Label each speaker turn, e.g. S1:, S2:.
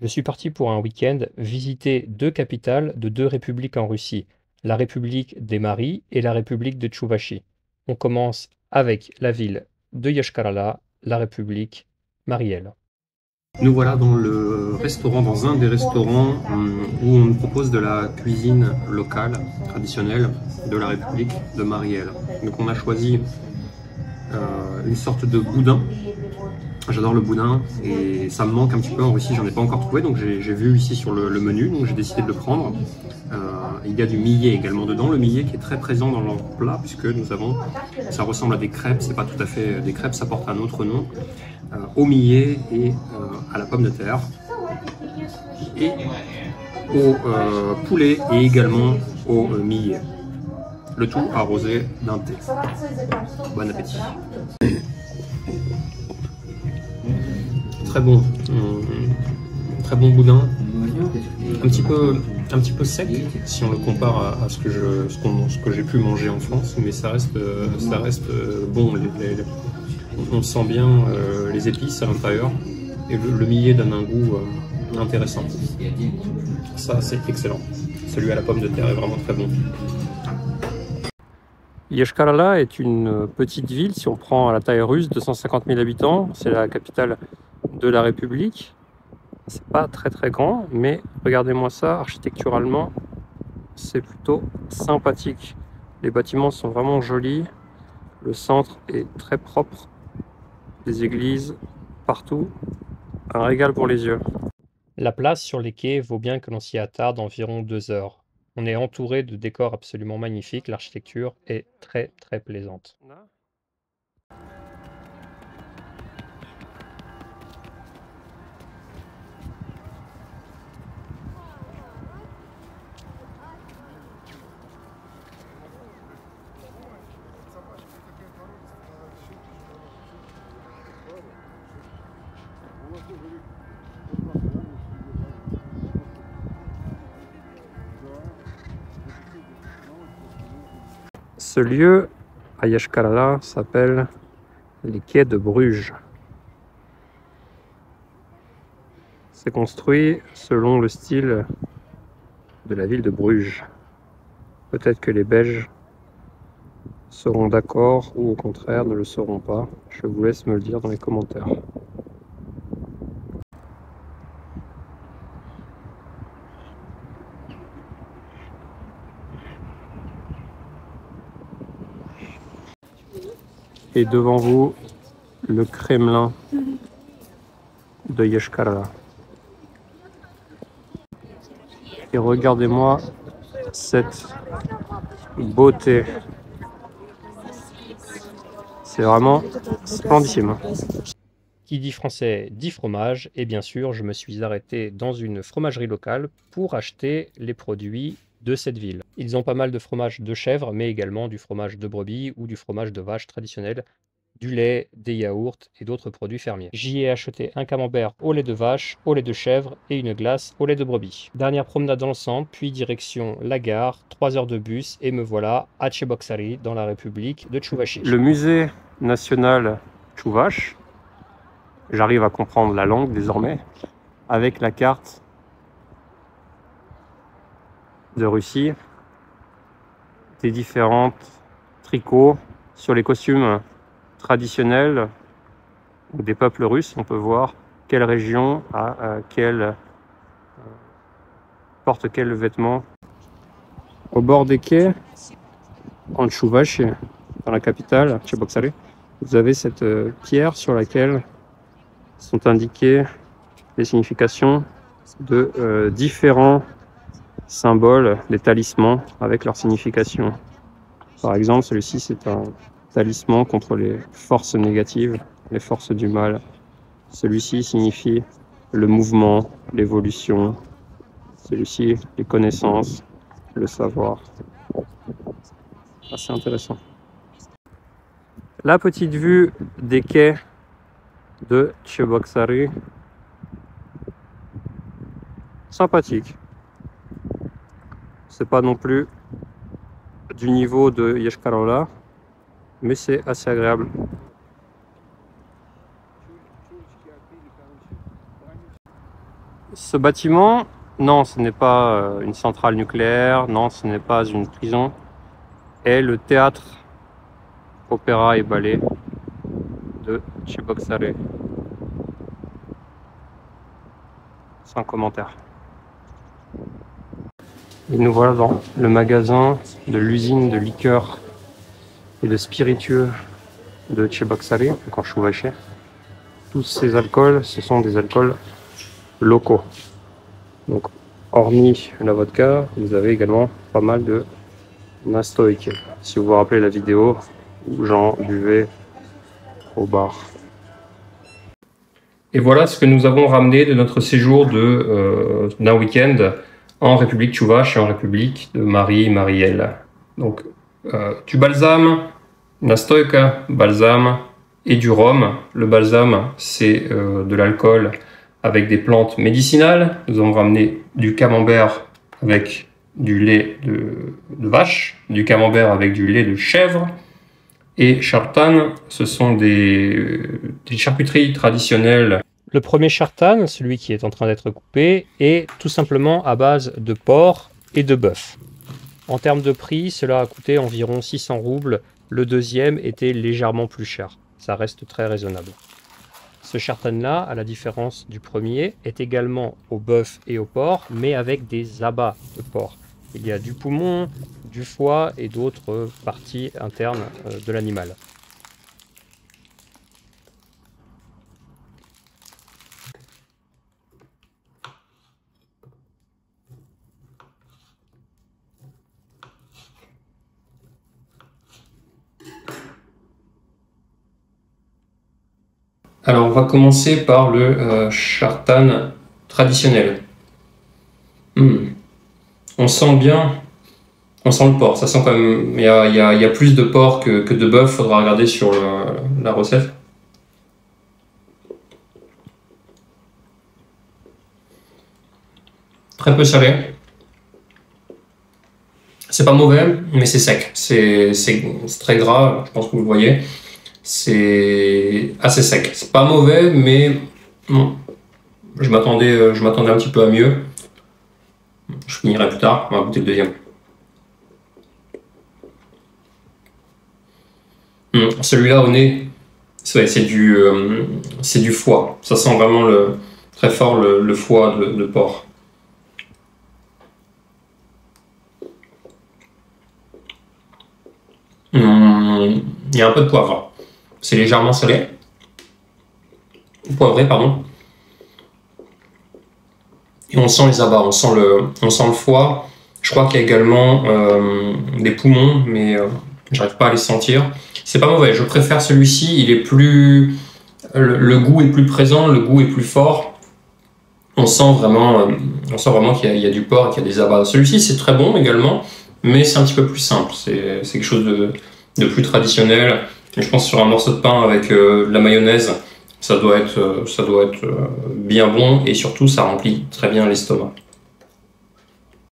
S1: Je suis parti pour un week-end visiter deux capitales de deux républiques en Russie, la République des Maris et la République de Tchouvachi. On commence avec la ville de Yashkarala, la République Marielle.
S2: Nous voilà dans le restaurant, dans un des restaurants où on nous propose de la cuisine locale, traditionnelle de la République de Marielle. Donc on a choisi une sorte de boudin. J'adore le boudin et ça me manque un petit peu en Russie, j'en ai pas encore trouvé, donc j'ai vu ici sur le menu, donc j'ai décidé de le prendre. Il y a du millet également dedans, le millet qui est très présent dans leur plat puisque nous avons, ça ressemble à des crêpes, c'est pas tout à fait des crêpes, ça porte un autre nom, au millet et à la pomme de terre et au poulet et également au millet. Le tout arrosé d'un thé. Bon appétit. Très bon boudin, un petit peu sec si on le compare à ce que j'ai pu manger en France, mais ça reste bon. On sent bien les épices à l'intérieur et le millet donne un goût intéressant. Ça c'est excellent. Celui à la pomme de terre est vraiment très bon.
S1: Yashkarala est une petite ville, si on prend à la taille russe, 250 000 habitants, c'est la capitale de la République. C'est pas très très grand, mais regardez-moi ça, architecturalement, c'est plutôt sympathique. Les bâtiments sont vraiment jolis, le centre est très propre, des églises partout, un régal pour les yeux. La place sur les quais vaut bien que l'on s'y attarde environ 2 heures. On est entouré de décors absolument magnifiques, l'architecture est très très plaisante. Ce lieu à Yashkarala s'appelle les quais de Bruges. C'est construit selon le style de la ville de Bruges. Peut-être que les Belges seront d'accord ou au contraire ne le seront pas. Je vous laisse me le dire dans les commentaires. Et devant vous, le Kremlin de Yashkarala. Et regardez-moi cette beauté. C'est vraiment splendissime. Qui dit français dit fromage, et bien sûr, je me suis arrêté dans une fromagerie locale pour acheter les produits de cette ville. Ils ont pas mal de fromage de chèvre, mais également du fromage de brebis ou du fromage de vache traditionnel, du lait, des yaourts et d'autres produits fermiers. J'y ai acheté un camembert au lait de vache, au lait de chèvre et une glace au lait de brebis. Dernière promenade dans le centre, puis direction la gare, 3 heures de bus et me voilà à Tcheboksary dans la République de Tchouvachi. Le musée national Tchouvache, j'arrive à comprendre la langue désormais, avec la carte de Russie, des différents tricots sur les costumes traditionnels des peuples russes. On peut voir quelle région porte quel vêtement. Au bord des quais, en Tchouvachi, dans la capitale, Tcheboksary, vous avez cette pierre sur laquelle sont indiquées les significations de différents symboles, des talismans avec leur signification. Par exemple, celui-ci, c'est un talisman contre les forces négatives, les forces du mal. Celui-ci signifie le mouvement, l'évolution. Celui-ci, les connaissances, le savoir. Assez intéressant. La petite vue des quais de Tcheboksary. Sympathique. C'est pas non plus du niveau de Yashkarala, mais c'est assez agréable. Ce bâtiment, non, ce n'est pas une centrale nucléaire, non, ce n'est pas une prison, est le théâtre opéra et ballet de Cheboksary. Sans commentaire. Et nous voilà dans le magasin de l'usine de liqueurs et de spiritueux de Cheboksary, en Chouvaché. Tous ces alcools, ce sont des alcools locaux. Donc, hormis la vodka, vous avez également pas mal de nastoïki. Si vous vous rappelez la vidéo où j'en buvais au bar. Et voilà ce que nous avons ramené de notre séjour d'un week-end en République Tchouvache et en République de Mariel. Donc, du balsam, nastoïka, balsam et du rhum. Le balsam, c'est de l'alcool avec des plantes médicinales. Nous avons ramené du camembert avec du lait de vache, du camembert avec du lait de chèvre. Et chartan, ce sont des charcuteries traditionnelles. Le premier chartan, celui qui est en train d'être coupé, est tout simplement à base de porc et de bœuf. En termes de prix, cela a coûté environ 600 roubles. Le deuxième était légèrement plus cher. Ça reste très raisonnable. Ce chartan-là, à la différence du premier, est également au bœuf et au porc, mais avec des abats de porc. Il y a du poumon, du foie et d'autres parties internes de l'animal. Alors on va commencer par le chartan traditionnel. On sent bien, on sent le porc, ça sent quand même, il y a plus de porc que de bœuf, faudra regarder sur la recette. Très peu salé. C'est pas mauvais, mais c'est sec, c'est très gras, je pense que vous le voyez. C'est assez sec. C'est pas mauvais, mais bon, je m'attendais un petit peu à mieux. Je finirai plus tard, on va goûter le deuxième. Celui-là au nez, c'est du foie. Ça sent vraiment très fort le foie de porc. Il y a un peu de poivre. C'est légèrement salé. Poivré, pardon. Et on sent les abats, on sent le foie. Je crois qu'il y a également des poumons, mais j'arrive pas à les sentir. C'est pas mauvais, je préfère celui-ci, il est plus... Le goût est plus présent, le goût est plus fort. On sent vraiment qu'il y a du porc et qu'il y a des abats. Celui-ci, c'est très bon également, mais c'est un petit peu plus simple. C'est quelque chose de plus traditionnel. Et je pense sur un morceau de pain avec de la mayonnaise, ça doit être bien bon et surtout ça remplit très bien l'estomac.